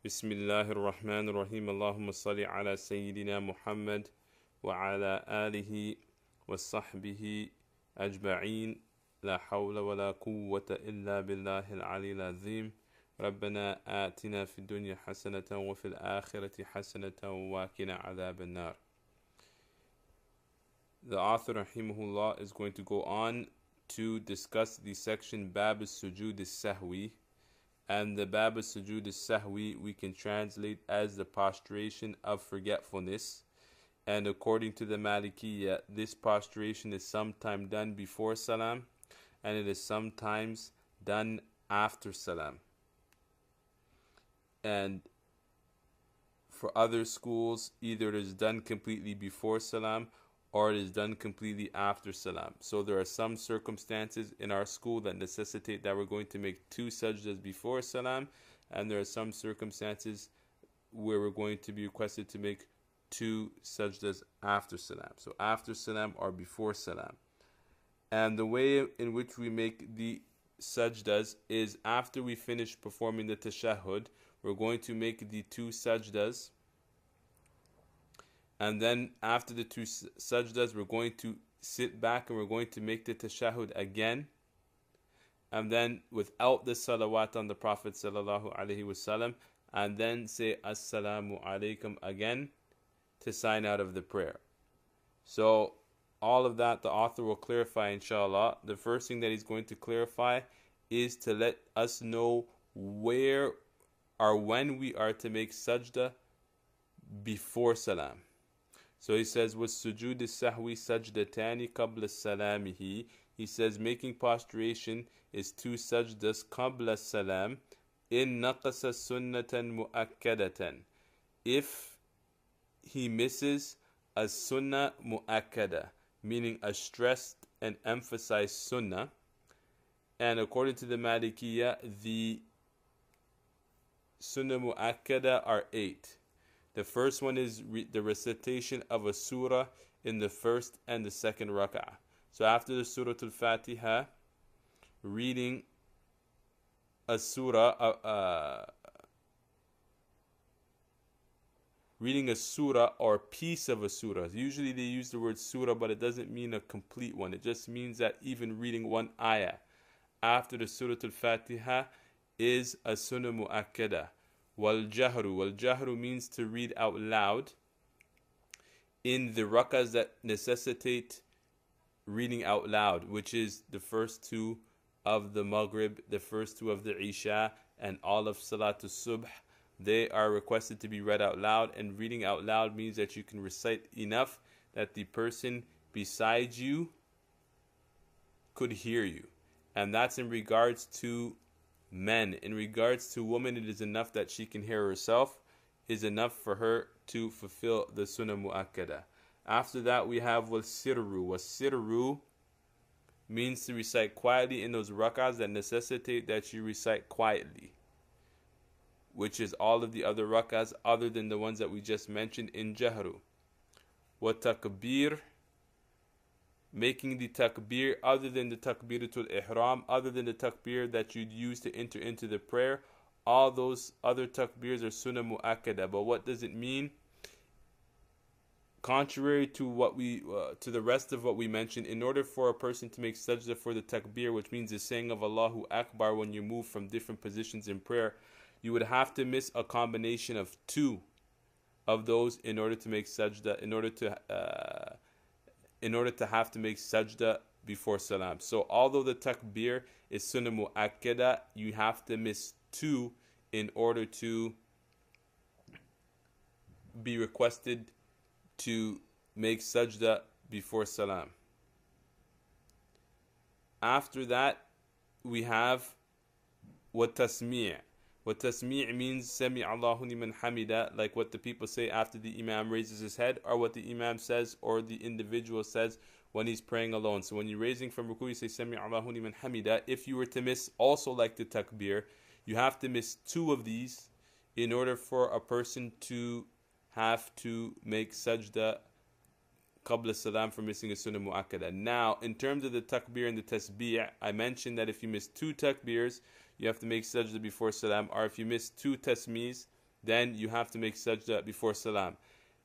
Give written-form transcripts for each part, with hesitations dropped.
Bismillahir Rahmanir Rahim. Allahumma salli ala Sayyidina Muhammad wa ala alihi wa sahbihi ajba'een. La hawla wa la quwwata illa billahi al-ali al-azim. Rabbana atina fi dunya hasanatan wa fil akhirati hasanatan wa qina adhab an-nar. The author rahimahullah is going to go on to discuss the section Bab as-Sujud as-Sahwi. And the Bab as-Sujud as-Sahwi we can translate as the prostration of forgetfulness. And according to the Maliki, this prostration is sometimes done before salam and it is sometimes done after salam. And for other schools, either it is done completely before salam or it is done completely after salam. So there are some circumstances in our school that necessitate that we're going to make 2 sajdas before salam, and there are some circumstances where we're going to be requested to make 2 sajdas after salam. So after salam or before salam. And the way in which we make the sajdas is after we finish performing the tashahhud, we're going to make the 2 sajdas. And then after the 2 sajdas, we're going to sit back and we're going to make the tashahhud again. And then without the salawat on the Prophet sallallahu alaihi wasallam, and then say assalamu alaikum again to sign out of the prayer. So all of that the author will clarify inshallah. The first thing that he's going to clarify is to let us know where or when we are to make sajda before salam. So he says, was sujud as-sahwi sajdatani qabla salamihi. He says making prostration is 2 sajdas qabla salam in naqasa sunnatan mu'akkadatan. If he misses a sunnah mu'akkada, meaning a stressed and emphasized sunnah. And according to the Malikiyah, the sunnah mu'akkada are 8. The first one is the recitation of a surah in the first and the second rak'ah. So after the surah al-Fatiha, reading a surah, reading a surah or piece of a surah. Usually they use the word surah, but it doesn't mean a complete one. It just means that even reading one ayah after the surah al-Fatiha is a sunnah mu'akkada. Wal-jahru means to read out loud in the rak'ahs that necessitate reading out loud, which is the first 2 of the Maghrib, the first 2 of the Isha, and all of Salatul Subh. They are requested to be read out loud, and reading out loud means that you can recite enough that the person beside you could hear you. And that's in regards to men. In regards to women, it is enough that she can hear herself, is enough for her to fulfill the sunnah mu'akkada. After that we have was-sirru. Was-sirru means to recite quietly in those rak'ahs that necessitate that you recite quietly, which is all of the other rak'ahs other than the ones that we just mentioned in jahru. Wa-takbir, making the takbir other than the takbiratul ihram, other than the takbir that you'd use to enter into the prayer. All those other takbirs are sunnah mu'akkada. But what does it mean? Contrary to what we to the rest of what we mentioned, in order for a person to make sajda for the takbir, which means the saying of Allahu Akbar when you move from different positions in prayer, you would have to miss a combination of 2 of those in order to make sajda, in order to have to make sajda before salam. So although the takbir is sunnah mu'akkada, you have to miss 2 in order to be requested to make sajda before salam. After that we have what tasmi'. What tasmi' means sami Allahu liman hamida, like what the people say after the imam raises his head, or what the imam says or the individual says when he's praying alone. So when you're raising from ruku, you say sami Allahu liman hamida. If you were to miss also like the takbir, you have to miss 2 of these in order for a person to have to make sajda qabla salam for missing a sunnah mu'akkada. Now, in terms of the takbir and the tasbih, I mentioned that if you miss 2 takbirs, you have to make sajda before salam, or if you miss 2 tasmis, then you have to make sajda before salam.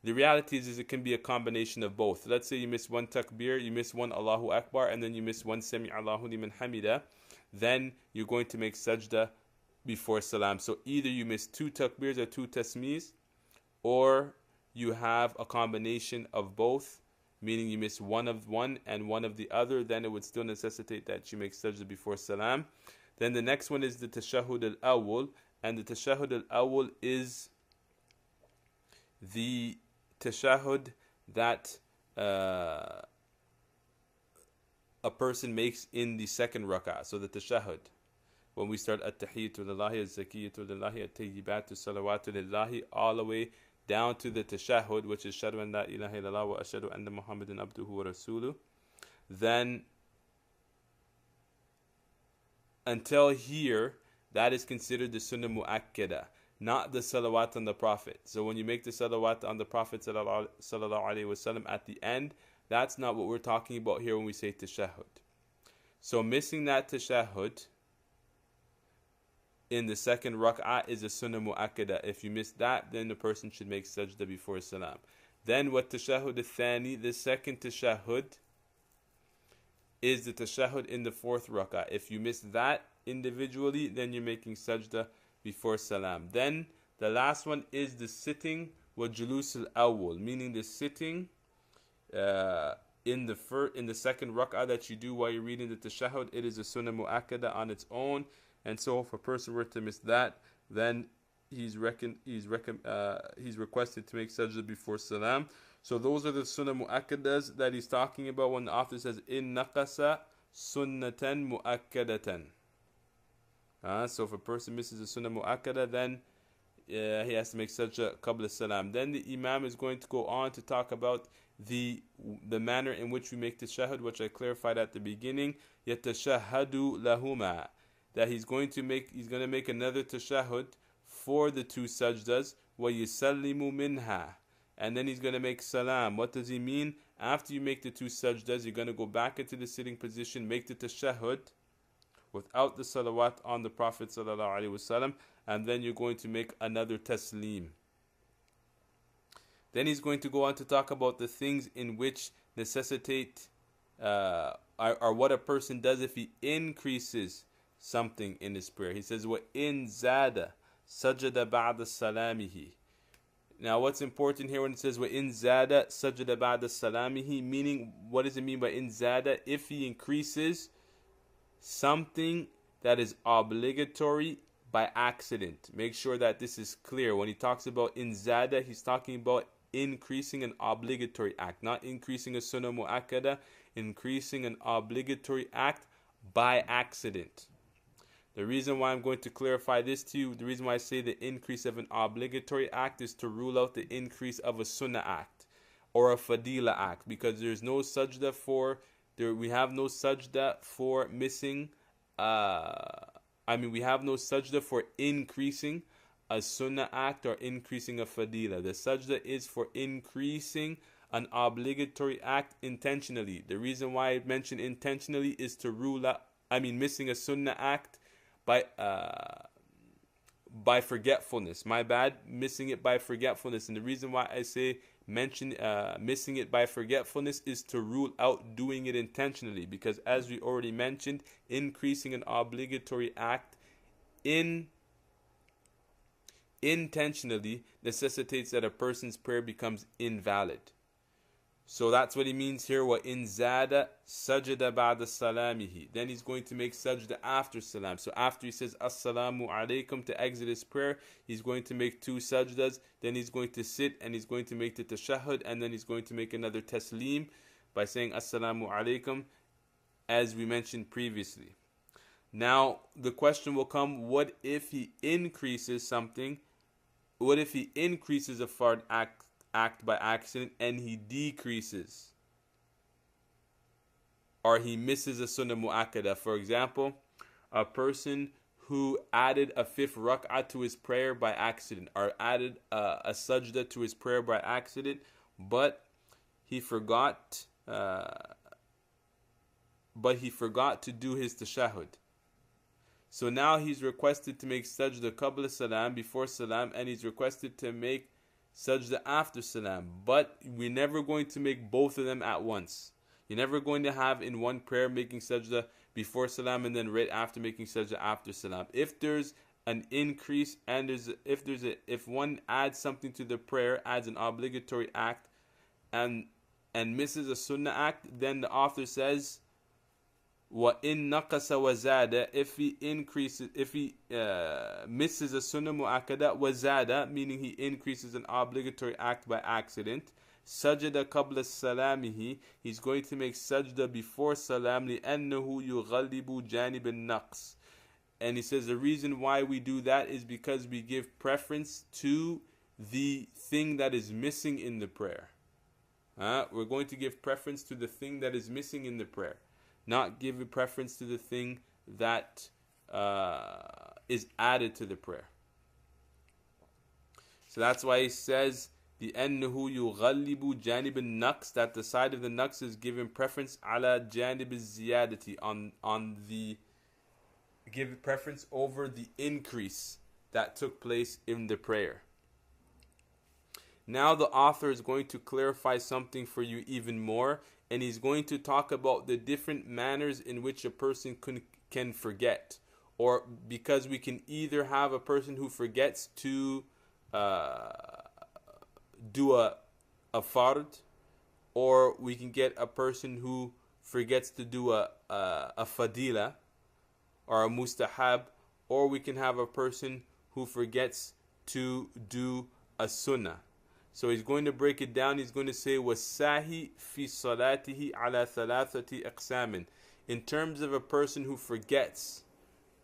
The reality is it can be a combination of both. Let's say you miss one takbir, you miss one Allahu Akbar, and then you miss one Sami Allahu liman hamida. Then you're going to make sajda before salam. So either you miss two takbirs or two tasmis, or you have a combination of both, meaning you miss one of one and one of the other. Then it would still necessitate that you make sajda before salam. Then the next one is the tashahhud al-awwal, and the tashahhud al-awwal is the tashahhud that a person makes in the second rak'ah. So the tashahhud, when we start at-tahiyyatu lillahi, az-zakiyyatu lillahi, at-tayyibatu salawatu lillahi, all the way down to the tashahhud, which is shahadu an la ilaha illallah wa ashhadu anna muhammadan abduhu wa rasuluh. Then until here, that is considered the sunnah mu'akkada, not the salawat on the Prophet. So when you make the salawat on the Prophet sallallahu alaihi wasallam at the end, that's not what we're talking about here when we say tashahhud. So missing that tashahhud in the second rak'ah is a sunnah mu'akkada. If you miss that, then the person should make sajda before salam. Then what tashahhud al-thani, the second tashahhud, is the tashahhud in the fourth rak'ah. If you miss that individually, then you're making sajda before salam. Then the last one is the sitting wa julus al-awwal, meaning the sitting in the second rak'ah that you do while you're reading the tashahhud. It is a sunnah mu'akkada on its own, and so if a person were to miss that, then he's requested to make sajda before salam. So those are the sunnah mu'akkadas that he's talking about when the author says in naqasa sunnatan mu'akkadatan. So if a person misses a sunnah mu'akkada, then he has to make sajda qabla salam. Then the imam is going to go on to talk about the manner in which we make the tashahhud, which I clarified at the beginning. Yatashahhadu lahuma, that he's going to make another tashahhud for the two sajdas, wa yusallimu minha, and then he's going to make salam. What does he mean? After you make the two sajdas, you're going to go back into the sitting position, make the tashahhud without the salawat on the Prophet sallallahu alaihi wasallam, and then you're going to make another taslim. Then he's going to go on to talk about the things in which necessitate or what a person does if he increases something in his prayer. He says, "Wa in zada sajada ba'da salamihi." Now, what's important here when it says "wa in zada sajada ba'da salamihi," meaning, what does it mean by in zada? If he increases something that is obligatory by accident. Make sure that this is clear. When he talks about in zada, he's talking about increasing an obligatory act, not increasing a sunnah mu'akkada, increasing an obligatory act by accident. The reason why I'm going to clarify this to you, the reason why I say the increase of an obligatory act is to rule out the increase of a sunnah act or a fadila act, because there's no sajda for we have no sajda for missing we have no sajda for increasing a sunnah act or increasing a fadila. The sajda is for increasing an obligatory act intentionally. The reason why I mention intentionally is to rule out missing a sunnah act by forgetfulness. My bad, missing it by forgetfulness. And the reason why I say missing it by forgetfulness is to rule out doing it intentionally, because as we already mentioned, increasing an obligatory act intentionally necessitates that a person's prayer becomes invalid. So that's what he means here. Wa in zada sajada ba'da salamihi. Then he's going to make sajda after salam. So after he says assalamu alaikum to exit his prayer, he's going to make two sajdas. Then he's going to sit and he's going to make the tashahhud, and then he's going to make another taslim by saying assalamu alaikum, as we mentioned previously. Now the question will come: what if he increases something? What if he increases a fard act by accident and he decreases, or he misses a sunnah mu'akkada? For example, a person who added a fifth rak'ah to his prayer by accident, or added a sajda to his prayer by accident, but he forgot to do his tashahhud. So now he's requested to make sajda qabla salam, before salam, and he's requested to make sajda after salam. But we're never going to make both of them at once. You're never going to have in one prayer making sajda before salam and then right after making sajda after salam. If there's an increase and if one adds something to the prayer, adds an obligatory act and misses a sunnah act, then the author says, وَإِن نَقَصَ وَزَادَ, if he increases, if he misses a sunnah mu'akkada, وَزَادَ, meaning he increases an obligatory act by accident, sajda qabla salamihi, he's going to make sajda before salam, لِأَنَّهُ يُغَلِّبُ جَانِبَ النَّقْصِ. And he says the reason why we do that is because we give preference to the thing that is missing in the prayer. We're going to give preference to the thing that is missing in the prayer, not give a preference to the thing that is added to the prayer. So that's why he says لِأَنَّهُ يُغَلِّبُ جَانِبَ النَّقْصِ, that the side of the naqs is given preference عَلَى جَانِبِ الزِّيَادَةِ, on the give preference over the increase that took place in the prayer. Now the author is going to clarify something for you even more, and he's going to talk about the different manners in which a person can forget. Or because we can either have a person who forgets to do a fard, or we can get a person who forgets to do a fadila or a mustahab, or we can have a person who forgets to do a sunnah. So he's going to break it down. He's going to say wasahi fi salatihi ala thalathati aqsamin. In terms of a person who forgets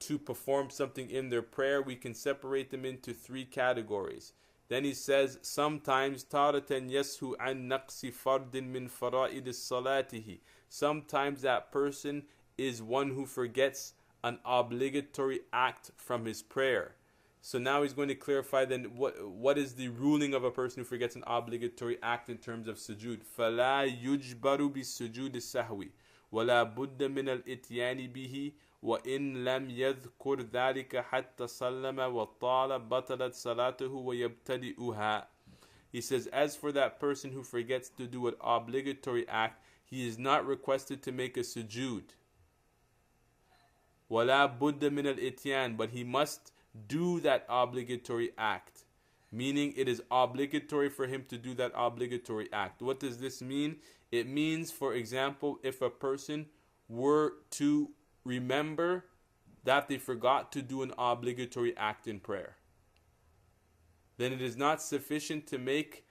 to perform something in their prayer, we can separate them into three categories. Then he says, sometimes taratan yashu an naqsi fardin min fara'id salatihi. Sometimes that person is one who forgets an obligatory act from his prayer. So now he's going to clarify then what is the ruling of a person who forgets an obligatory act in terms of sujood. فَلَا يُجْبَرُ بِالسُّجُودِ السَّهْوِ وَلَا بُدَّ مِنَ الْإِتْيَانِ بِهِ وَإِنْ لَمْ يَذْكُرْ ذَلِكَ حَتَّى صَلَّمَ وَطَالَ بَطَلَتْ صَلَاتُهُ وَيَبْتَدِئُهَا. He says, as for that person who forgets to do an obligatory act, he is not requested to make a sujood. وَلَا بُدَّ مِنَ الْإِتْيَانِ, but he must do that obligatory act, meaning it is obligatory for him to do that obligatory act. What does this mean? It means, for example, if a person were to remember that they forgot to do an obligatory act in prayer, then it is not sufficient to make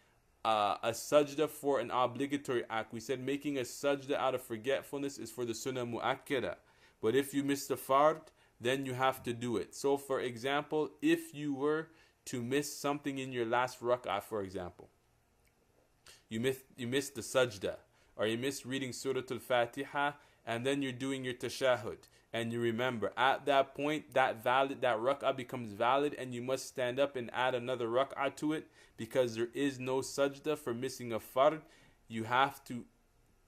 a sajda for an obligatory act. We said making a sajda out of forgetfulness is for the sunnah mu'akkada, but if you miss the fard, then you have to do it. So for example, if you were to miss something in your last rak'ah, for example, you missed the sajda, or you missed reading Surah al-Fatiha, and then you're doing your tashahud, and you remember, at that point, that rak'ah becomes valid, and you must stand up and add another rak'ah to it, because there is no sajda for missing a fard. You have to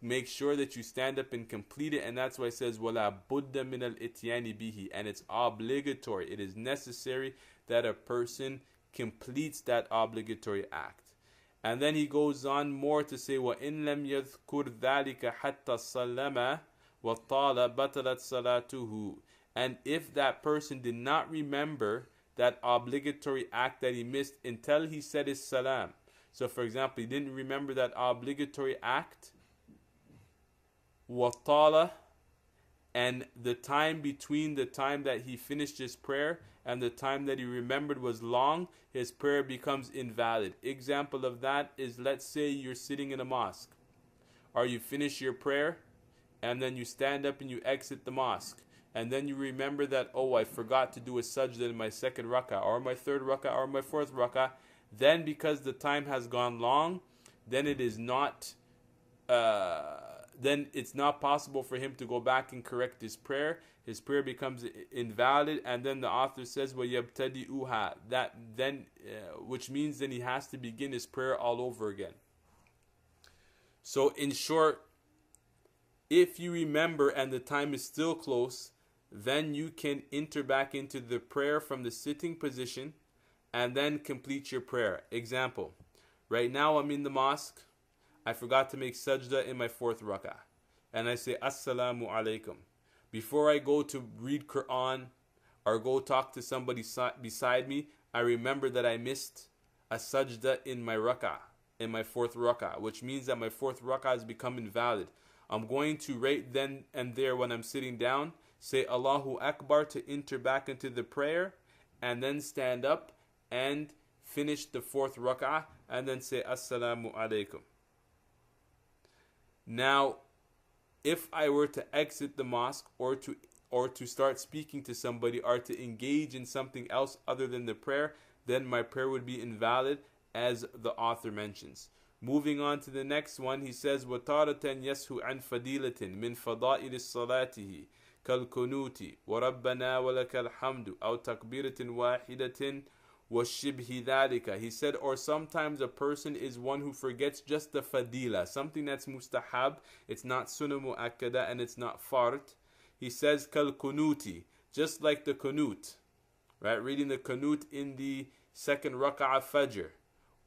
make sure that you stand up and complete it, and that's why it says وَلَا بُدَّ مِنَ الْإِتْيَانِ بِهِ, and it's obligatory. It is necessary that a person completes that obligatory act. And then he goes on more to say وَإِن لَمْ يَذْكُرْ ذَلِكَ حَتَّى صَلَّمَ وَطَالَ بَطَلَتْ صَلَاتُهُ. And if that person did not remember that obligatory act that he missed until he said his salam. So for example, he didn't remember that obligatory act, وَطَالَ, and the time between the time that he finished his prayer and the time that he remembered was long, his prayer becomes invalid. Example of that is, let's say you're sitting in a mosque, or you finish your prayer and then you stand up and you exit the mosque, and then you remember that, oh, I forgot to do a sajda in my second rak'ah, or my third rak'ah, or my fourth rak'ah. Then because the time has gone long, then it is not then it's not possible for him to go back and correct his prayer. His prayer becomes invalid, and then the author says وَيَبْتَدِئُهَا, that then which means then he has to begin his prayer all over again. So in short, if you remember and the time is still close, then you can enter back into the prayer from the sitting position and then complete your prayer. Example, right now I'm in the mosque, I forgot to make sajda in my fourth rak'ah, and I say assalamu alaikum. Before I go to read Quran or go talk to somebody beside me, I remember that I missed a sajda in my rak'ah, in my fourth rak'ah, which means that my fourth rak'ah has become invalid. I'm going to right then and there when I'm sitting down, say Allahu Akbar to enter back into the prayer, and then stand up and finish the fourth rak'ah, and then say Assalamu alaikum. Now, if I were to exit the mosque or to start speaking to somebody or to engage in something else other than the prayer, then my prayer would be invalid, as the author mentions. Moving on to the next one, he says, وَتَارَةً يَسْهُ عَنْ فَدِيلَةٍ مِنْ فَضَائِلِ صَلَاتِهِ كَالْقُنُوتِ وَرَبَّنَا وَلَكَ الْحَمْدُ أَوْ تَكْبِيرَةٍ وَاحِدَةٍ وَشِبْهِ ذَلِكَ. He said, or sometimes a person is one who forgets just the fadila, something that's mustahab, it's not sunnah mu'akkada and it's not fard. He says, كَالْقُنُوتِ, just like the qunut, right? Reading the qunut in the second rak'ah fajr.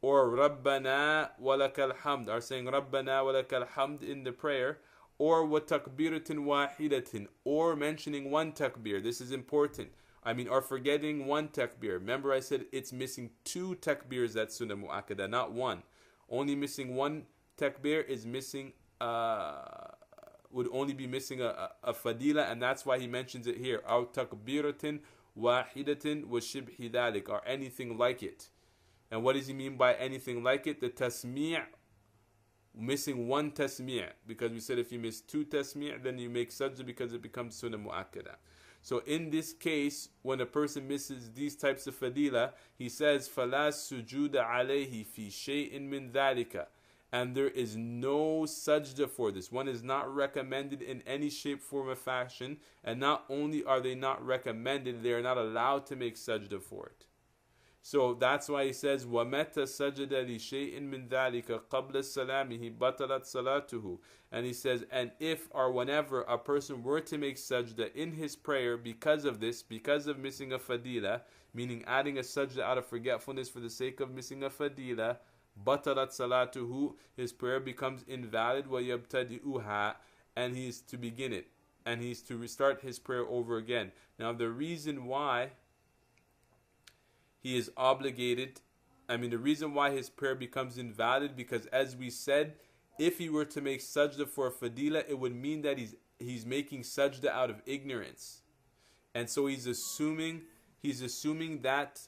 Or Rabbana walakal hamd, or saying Rabbana walakal hamd in the prayer, or wa takbiratin wahidatin, or mentioning one takbir. This is important. Or forgetting one takbir. Remember I said it's missing two takbirs, that's sunnah mu'akkada, not one. Only missing one takbir is missing, would only be missing a fadila, and that's why he mentions it here. Aw takbiratin wahidatin wa shibhi dhalik, or anything like it. And what does he mean by anything like it? The tasmi', missing one tasmi', because we said if you miss two tasmi', then you make sajda because it becomes sunnah mu'akkada. So in this case, when a person misses these types of fadila, he says, فَلَا سُجُودَ عَلَيْهِ فِي شَيْءٍ مِّن ذَلِكَ, and there is no sajda for this. One is not recommended in any shape, form, or fashion, and not only are they not recommended, they are not allowed to make sajda for it. So that's why he says, وَمَتَ سَجَدَ لِشَيْءٍ مِّن ذَلِكَ قَبْلَ سَلَامِهِ بَطَلَتْ صَلَاتُهُ. And he says, and if or whenever a person were to make sajda in his prayer because of this, because of missing a fadila, meaning adding a sajda out of forgetfulness for the sake of missing a fadila, بَطَلَتْ صَلَاتُهُ, his prayer becomes invalid, وَيَبْتَدِئُهَا, and he is to begin it, and he is to restart his prayer over again. Now the reason why he is obligated, the reason why his prayer becomes invalid, because as we said, if he were to make sajda for a fadila, it would mean that he's making sajda out of ignorance. And so he's assuming that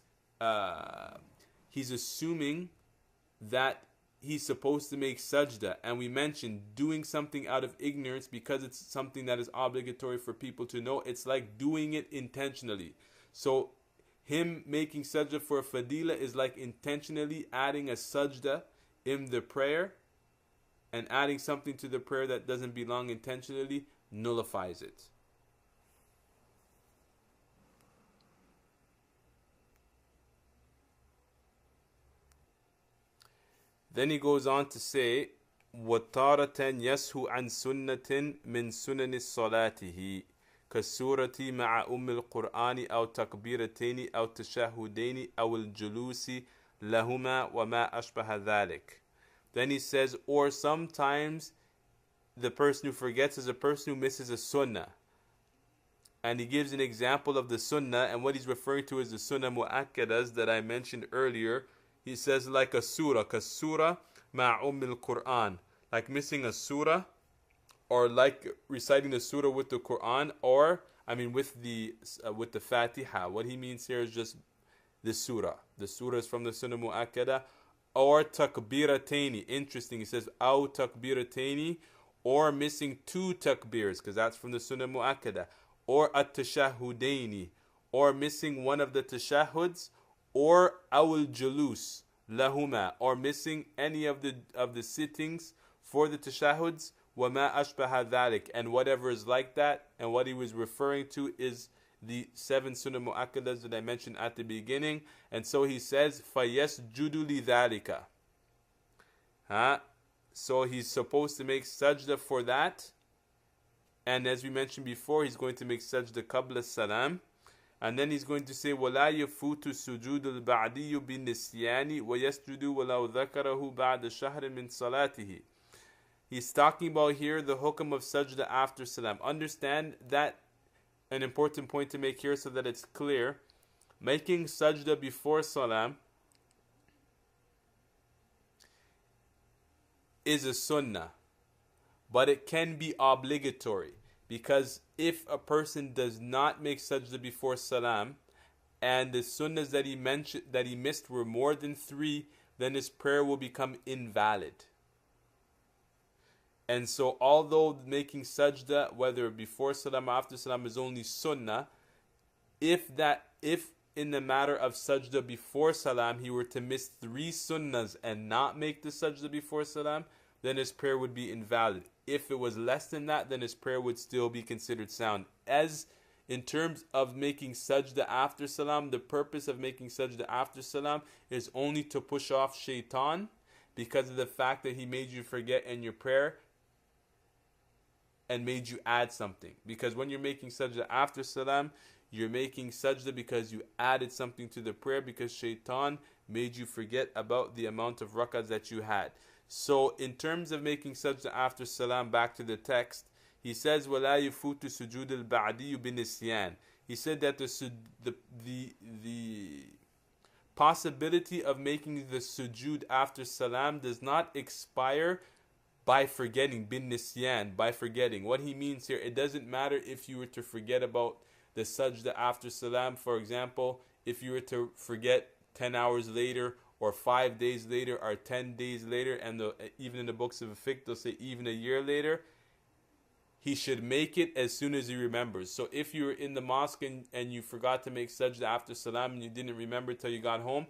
he's supposed to make sajda. And we mentioned doing something out of ignorance, because it's something that is obligatory for people to know. It's like doing it intentionally. So him making sajda for a fadila is like intentionally adding a sajda in the prayer, and adding something to the prayer that doesn't belong intentionally nullifies it. Then he goes on to say, وَتَارَةً يَسْهُ عَنْ سُنَّةٍ مِّن سُنَنِ صَلَاتِهِ كالسورة مع القرآن أو تكبيرتين أو تشهدين أو الجلوس لهما وما أشبه ذلك. Then he says, or sometimes the person who forgets is a person who misses a sunnah. And he gives an example of the sunnah, and what he's referring to is the sunnah mu'akkadas that I mentioned earlier. He says like a surah, كالسورة مع القرآن, like missing a surah, or like reciting the surah with the Quran, or with the Fatiha. What he means here is just the surah. The surah is from the sunnah mu'akkada. Or takbirataini. Interesting. He says aw takbirataini, or missing two takbirs, because that's from the sunnah mu'akkada. Or at-tashahudaini, or missing one of the tashahuds. Or awul julus lahuma, or missing any of the sittings for the tashahuds. وَمَا أَشْبَهَ ذَلِكَ, and whatever is like that. And what he was referring to is the 7 sunnah mu'akkadas that I mentioned at the beginning. And so he says, فَيَسْجُدُ لِذَلِكَ. So he's supposed to make sajda for that. And as we mentioned before, he's going to make sajda qabla salam. And then he's going to say, وَلَا يَفُوتُ السُّجُودُ الْبَعْدِيُّ بِالنِّسْيَانِ وَيَسْجُدُ وَلَوْ ذَكَرَهُ بَعْدَ شَهْرٍ مِّن صَلَاتِهِ. He's talking about here the hukm of sajda after salam. Understand that an important point to make here so that it's clear. Making sajda before salam is a sunnah, but it can be obligatory, because if a person does not make sajda before salam and the sunnahs that he mentioned that he missed were more than 3, then his prayer will become invalid. And so although making sajda whether before salam or after salam is only sunnah, if in the matter of sajda before salam he were to miss 3 sunnahs and not make the sajda before salam, then his prayer would be invalid. If it was less than that, then his prayer would still be considered sound. As in terms of making sajda after salam, the purpose of making sajda after salam is only to push off shaitan, because of the fact that he made you forget in your prayer and made you add something. Because when you're making sajda after salam, you're making sajda because you added something to the prayer, because shaitan made you forget about the amount of rakahs that you had. So in terms of making sajda after salam, back to the text, he says, وَلَا يَفُوتُ سُجُودُ الْبَعْدِيُّ بِالنِّسْيَانِ. He said that the possibility of making the sujood after salam does not expire by forgetting, bin nisyan, by forgetting. What he means here, it doesn't matter if you were to forget about the sajda after salam. For example, if you were to forget 10 hours later, or 5 days later, or 10 days later, and even in the books of fiqh they'll say even a year later, he should make it as soon as he remembers. So if you were in the mosque and you forgot to make sajda after salam and you didn't remember till you got home,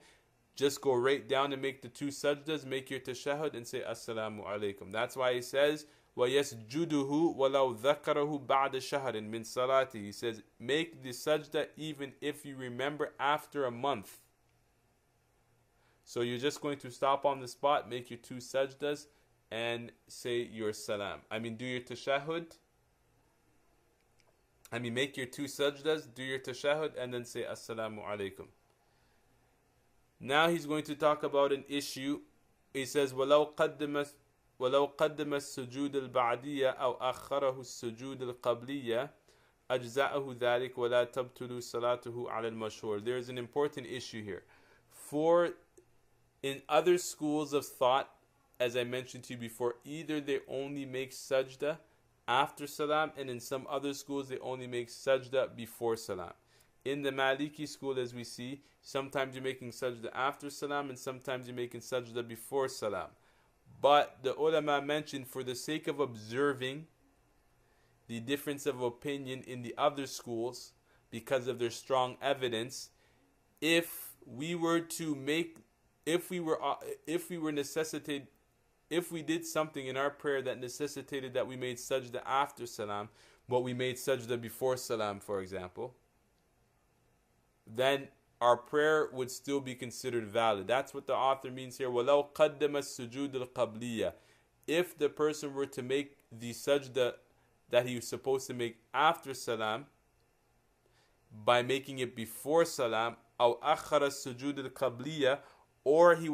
just go right down and make the 2 sajdas, make your tashahhud and say assalamu alaikum. That's why he says وَيَسْجُدُهُ وَلَوْ ذَكَرَهُ بَعْدَ شَهْرٍ مِّن صَلَاتِهِ. He says make the sajda even if you remember after a month. So you're just going to stop on the spot, make your 2 sajdas, and say your salam. Do your tashahhud. Make your 2 sajdas, do your tashahhud, and then say assalamu alaikum. Now he's going to talk about an issue. He says, وَلَوْ قَدَّمَ السُّجُودَ الْبَعْدِيَّةَ أَوْ أَخَّرَهُ السُّجُودَ الْقَبْلِيَّةَ أَجْزَأَهُ ذَلِكَ وَلَا تَبْتُلُ صَلَاتُهُ عَلَى الْمَشْهُورِ. There is an important issue here. In other schools of thought, as I mentioned to you before, either they only make sajda after salam, and in some other schools they only make sajda before salam. In the Maliki school, as we see, sometimes you're making sajda after salam and sometimes you're making sajda before salam. But the ulama mentioned, for the sake of observing the difference of opinion in the other schools, because of their strong evidence, if we did something in our prayer that necessitated that we made sajda after salam, but we made sajda before salam, for example, then our prayer would still be considered valid. That's what the author means here. وَلَوْ قَدَّمَ السُّجُودَ الْقَبْلِيَّةِ. If the person were to make the sajda that he was supposed to make after salam by making it before salam, أَوْ أَخَّرَ السُّجُودَ الْقَبْلِيَّةِ, or it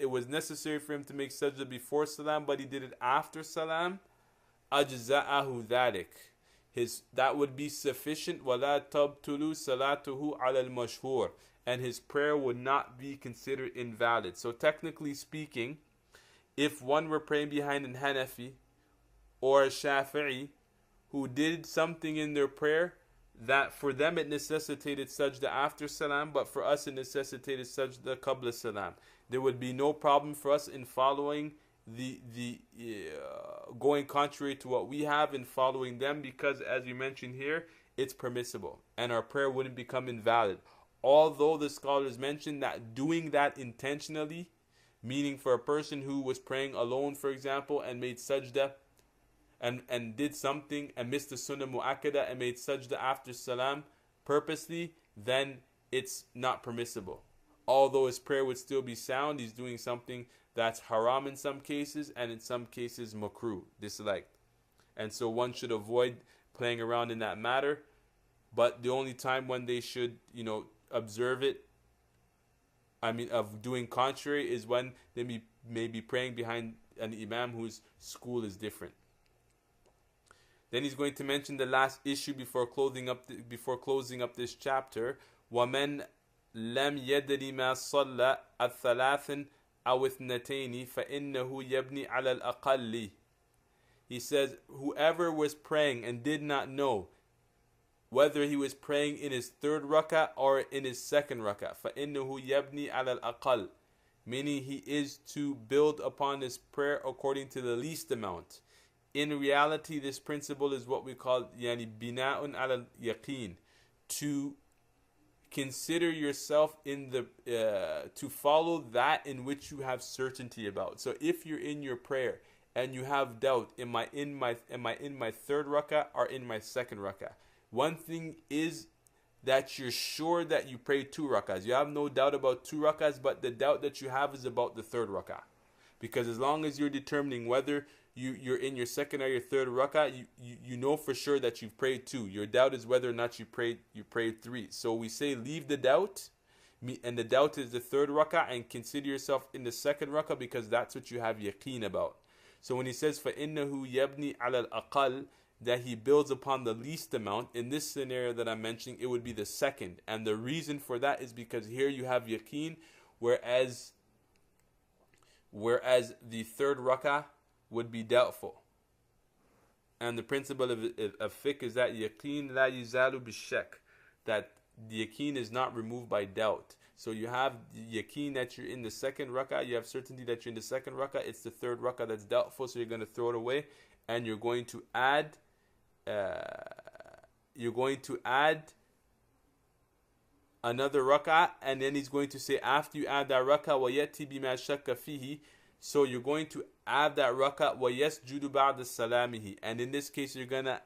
was necessary for him to make sajda before salam but he did it after salam, أَجْزَأَهُ ذَلِكَ. That would be sufficient. وَلَا تَبْتُلُ صَلَاتُهُ عَلَى الْمَشْهُورِ. And his prayer would not be considered invalid. So technically speaking, if one were praying behind an Hanafi or a Shafi'i who did something in their prayer that for them it necessitated sajda after salam, but for us it necessitated sajda qabla salam, there would be no problem for us in following going contrary to what we have and following them, because as you mentioned here, it's permissible and our prayer wouldn't become invalid. Although the scholars mention that doing that intentionally, meaning for a person who was praying alone, for example, and made sajda and did something and missed the sunnah mu'akkada and made sajda after salam purposely, then it's not permissible. Although his prayer would still be sound, he's doing something that's haram in some cases, and in some cases makruh, disliked. And so one should avoid playing around in that matter. But the only time when they should, observe it, of doing contrary, is when they may be praying behind an imam whose school is different. Then he's going to mention the last issue before closing up this chapter. وَمَنْ لَمْ يَدْرِ مَا صَلَّى الثَّلَاثٍ أَوْ اثْنَتَيْنِ فَإِنَّهُ يَبْنِي عَلَى الْأَقَلِّ. He says, whoever was praying and did not know whether he was praying in his third rak'ah or in his second rak'ah, فَإِنَّهُ يَبْنِي عَلَى الْأَقَلِّ, meaning he is to build upon his prayer according to the least amount. In reality, this principle is what we call bina'un ala yaqeen, to consider yourself to follow that in which you have certainty about. So if you're in your prayer and you have doubt, am I in my third rak'ah or in my second rak'ah? One thing is that you're sure that you prayed 2 rak'ahs. You have no doubt about 2 rak'ahs, but the doubt that you have is about the third rak'ah. Because as long as you're determining whether you're in your second or your third rak'ah, you know for sure that you've prayed 2. Your doubt is whether or not you prayed 3. So we say leave the doubt, and the doubt is the third rak'ah, and consider yourself in the second rak'ah because that's what you have yaqeen about. So when he says فَإِنَّهُ يَبْنِي عَلَى الْأَقَلِّ, that he builds upon the least amount, in this scenario that I'm mentioning, it would be the second. And the reason for that is because here you have yaqeen, whereas the third rak'ah would be doubtful. And the principle of fiqh is that yaqeen la yuzalu bishak, that the yaqeen is not removed by doubt. So you have yaqeen that you're in the second rak'ah, you have certainty that you're in the second rak'ah, it's the third rak'ah that's doubtful, so you're going to throw it away, and you're going to add another rak'ah, and then he's going to say after you add that rak'ah وَيَأْتِي بِمَا شَكَّ فِيهِ, so you're going to add that rak'ah وَيَسْجُدُ بَعْدَ سَلَامِهِ, and in this case you're going to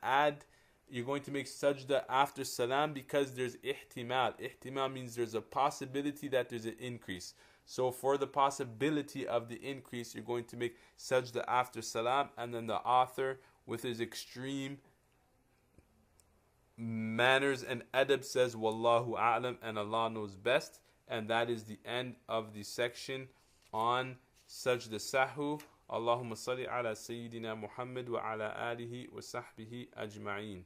make sajda after salam because there's ihtimal. Ihtimal means there's a possibility that there's an increase. So for the possibility of the increase, you're going to make sajda after salam, and then the author, with his extreme manners and adab, says wallahu a'lam, and Allah knows best. And that is the end of the section on sajda sahw. Allahumma salli ala Sayyidina Muhammad wa ala alihi wa sahbihi ajma'in.